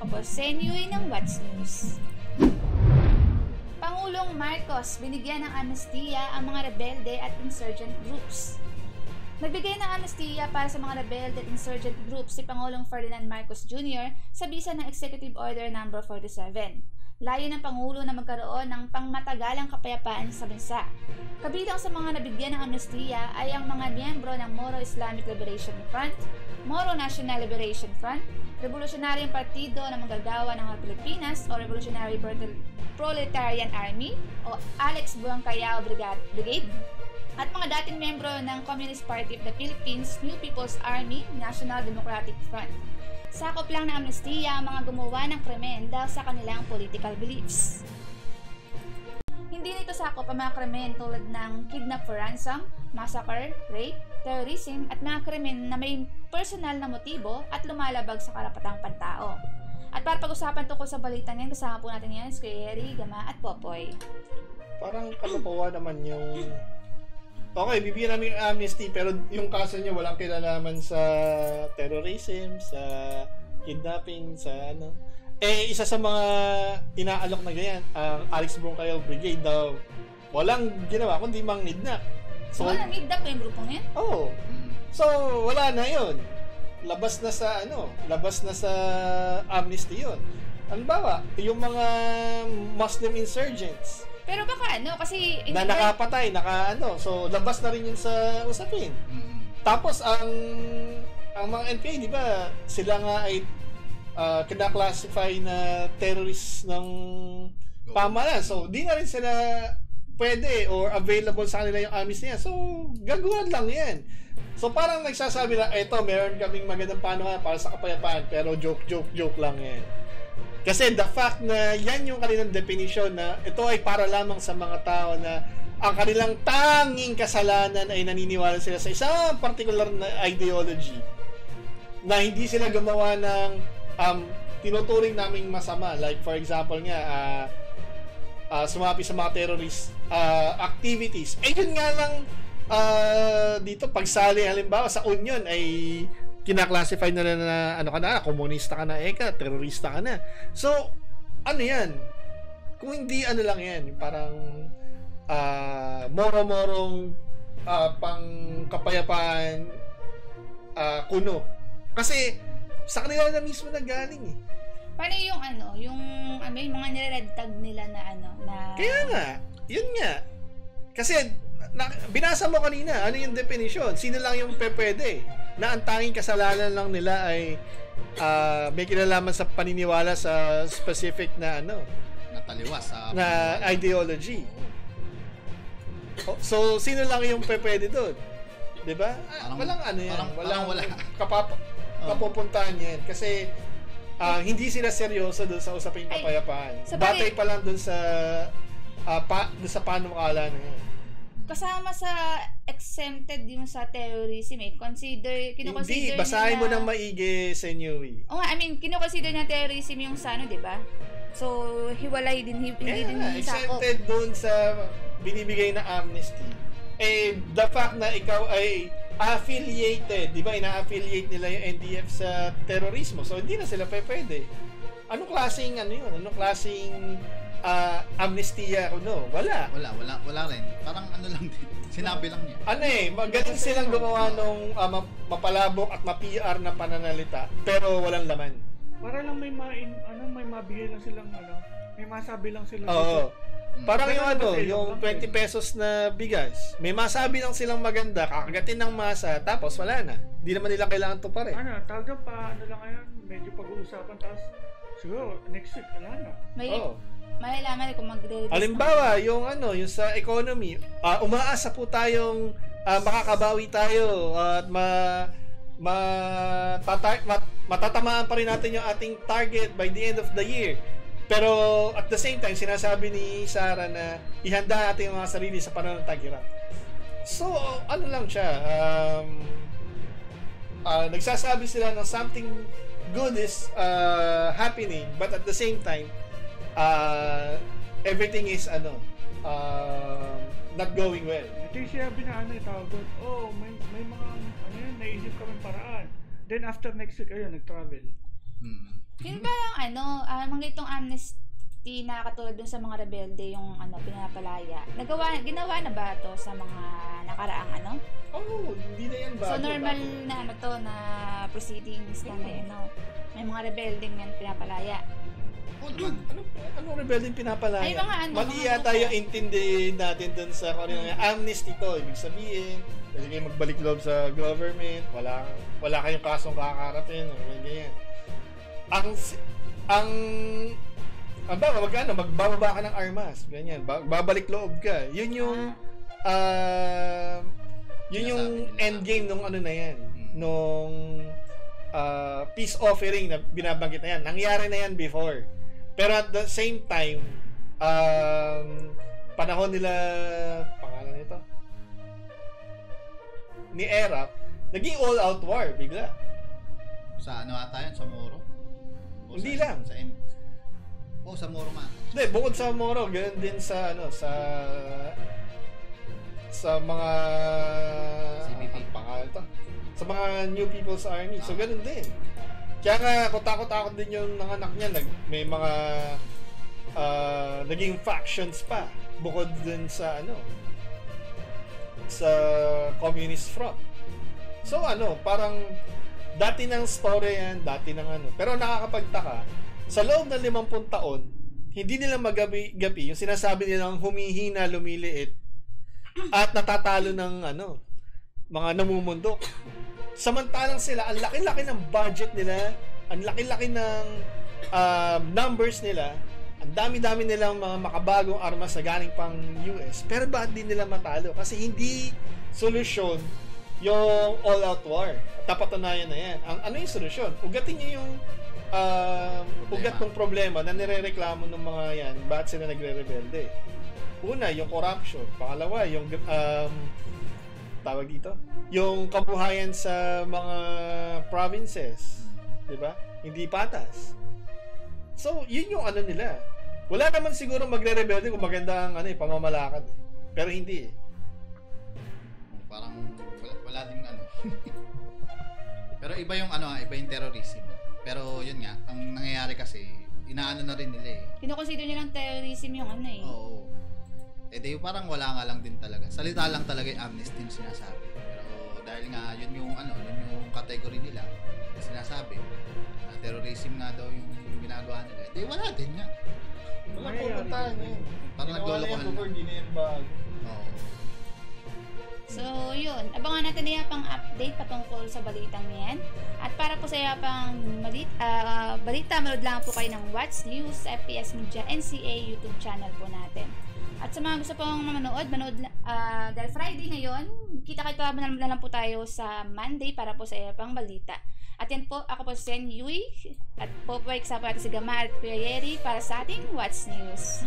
ako si Yui ng What's News. Pangulong Marcos binigyan ng amnestiya ang mga rebelde at insurgent groups. Nagbigay ng amnestiya para sa mga rebelde at insurgent groups si Pangulong Ferdinand Marcos Jr. sa bisa ng Executive Order No. 47. Layo ng Pangulo na magkaroon ng pangmatagalang kapayapaan sa bansa. Kabilang sa mga nabigyan ng amnestiya ay ang mga miyembro ng Moro Islamic Liberation Front, Moro National Liberation Front, Revolutionaryong Partido ng Manggagawa ng mga Pilipinas o Revolutionary Proletarian Army o Alex Buang Callao Brigade, at mga dating miyembro ng Communist Party of the Philippines, New People's Army, National Democratic Front. Sakop lang ng amnestiya ang mga gumawa ng krimen dahil sa kanilang political beliefs. Hindi nito sakop ang mga krimen tulad ng kidnap for ransom, massacre, rape, terrorism at mga krimen na may personal na motibo at lumalabag sa karapatang pantao. At para pag-usapan tungkol sa balitang yan, kasama po natin yan si Kuya Eri, Gama at Popoy. Parang kalokohan naman yung... Okay, bibigyan namin ng amnesty pero yung kaso niya walang kinalaman sa terrorism, sa kidnapping, sa ano. Isa sa mga inaalok na ganyan, ang Alex Buang Callao Brigade daw, walang ginawa kundi mang-kidnap. So, nang-kidnap yung grupong yan? Oo. So, wala na yun. Labas na sa amnesty yun. Halimbawa, yung mga Muslim insurgents, pero baka kasi na nakapatay, so labas na rin yun sa usapin. Tapos ang mga NPA, di ba, sila nga ay kina-classify na terrorist ng pamahalaan. So di na rin sila pwede or available sa kanila yung amnesty niya. So gaguhan lang yan. So parang nagsasabi na, eto, meron kaming magandang panuhan para sa kapayapaan, pero joke lang yan. Kasi the fact na yan yung kanilang definition na ito ay para lamang sa mga tao na ang kanilang tanging kasalanan ay naniniwala sila sa isang particular na ideology na hindi sila gumawa ng tinuturing naming masama. Like for example nga, sumapi sa mga terrorist activities. Yun nga lang dito, pagsali halimbawa sa Union ay kina-classify na ka na, komunista ka na, terorista ka na. So, ano yan? Kung hindi lang yan, parang moro-morong pang kapayapaan kuno. Kasi sa kanila na mismo nanggaling eh. Paano yung may mga nire-red tag nila na Kaya nga, yun nga. Kasi binasa mo kanina, ano yung definition? Sino lang yung pwede? Na ang tanging kasalanan lang nila ay may kinalaman sa paniniwala sa specific na nataliwas sa na ideology. So sino lang yung pwede doon? 'Di ba? Walang yan. Wala. Kapupuntahan yan kasi hindi sila seryoso doon sa usaping kapayapaan. Batay pa lang doon sa panukala na yan. Kasama sa exempted yung sa terrorism kinoconsider hindi, basahin mo ng maigi, Senyoy. Kinoconsider na terrorism yung sa di ba? So, hiwalay din, hindi din sakop. Exempted doon sa binibigay na amnesty. The fact na ikaw ay affiliated, di ba? Ina-affiliate nila yung NDF sa terorismo. So, hindi na sila pwede. Anong klaseng yun? Anong klaseng amnestiya Wala rin. Parang lang din. Sinabi lang niya. Magaling silang gumawa nung mapalabok at ma-PR na pananalita, pero walang laman. Para lang may mabigay lang silang may masabi lang sila. Oo. Parang yung 20 pesos na bigas. May masabi lang silang maganda, kakagatin ng masa, tapos wala na. Hindi naman nila kailangan to pa rin. Talaga pa lang ngayon, medyo pag-uusapan, tapos siguro next week wala na. Malalaman kung magre-release. Halimbawa, yung sa economy, umaasa po tayong makakabawi tayo at matatamaan pa rin natin yung ating target by the end of the year. Pero at the same time, sinasabi ni Sarah na ihanda natin yung mga sarili sa panahon ng tag-hirap. So, lang siya, nagsasabi sila na something good is happening, but at the same time, everything is not going well. Ito yung sinabi na tawag doon, may mga naisip kami paraan. Then after next week, nag-travel. Yun parang mga itong amnesty na katulad dun sa mga rebelde yung pinapalaya. Ginawa na ba to sa mga nakaraang Oh, hindi na yan bago. So normal na na proceedings na may mga rebeldeng yan pinapalaya. Oo naman. Anong rebelding pinapalaya? Ay, mga Mali mga yata grupo. yung intindihin natin dun sa kung ano yung amnesty to. Ibig sabihin, pwede kayo magbalik loob sa government, wala kayong kasong kakaharapin, o ganyan. Magbababa ka ng armas, ganyan. Babalik loob ka. Yun yung yun yung end game nung na yan, nung peace offering na binabanggit na yan. Nangyari na yan before. Pero at the same time, panahon nila, pangalan nito, ni Erap, naging all-out war bigla. Sa ata yun? Sa Moro? Hindi lang. Sa Moro man. Hindi, bukod sa Moro, ganoon din sa sa mga CPP. Pangalan to. Sa mga New People's Army. So ganoon din. Kaya nga takot din yung nanganak niya, may mga naging factions pa bukod dun sa sa communist front. So parang dati ng story yan, dati ng pero nakakapagtaka, sa loob ng 50 taon, hindi nila magabi yung sinasabi nilang humihina, lumiliit at natatalo ng mga namumundok. Samantalang sila, ang laki-laki ng budget nila, ang laki-laki ng numbers nila, ang dami-dami nilang mga makabagong armas na galing pang US. Pero bakit din nila matalo? Kasi hindi solusyon yung all-out war. Tapatunayan na yan. Ano yung solusyon? Ugatin niyo yung ugat ng problema na nirereklamo ng mga yan. Bakit sila nagre-rebelde? Una, yung corruption. Pangalawa, yung tawag dito, yung kabuhayan sa mga provinces, 'di ba? Hindi patas. So, yun yung nila. Wala naman siguro magre-rebelde kung maganda ang pamamalakad. Pero hindi. Parang wala ding Pero iba yung iba yung terrorism. Pero yun nga, ang nangyayari kasi inaano na rin nila eh. Kino-consider nilang terrorism yung Oo. Di parang wala nga lang din talaga. Salita lang talaga yung amnesty yung sinasabi. Pero dahil nga yun yung category nila na sinasabi na terrorism nga daw yung ginagawa nila. Wala din nga. Wala pupuntahan yun. Parang naglolokohan lang. Hindi na yan bago. Oo. So, yun. Abangan natin na pang update patungkol sa balitang yan. At para po sa pang balita, manood lang po kayo ng What's News, FPS Media, NCA YouTube channel po natin. At sa mga gusto pong manood dahil Friday ngayon, kita-kita na lang po tayo sa Monday para po sa pang balita. At yan po, ako po si Sen Yui, at po kasama po natin si Gama at Kuya Yeri para sa ating What's News.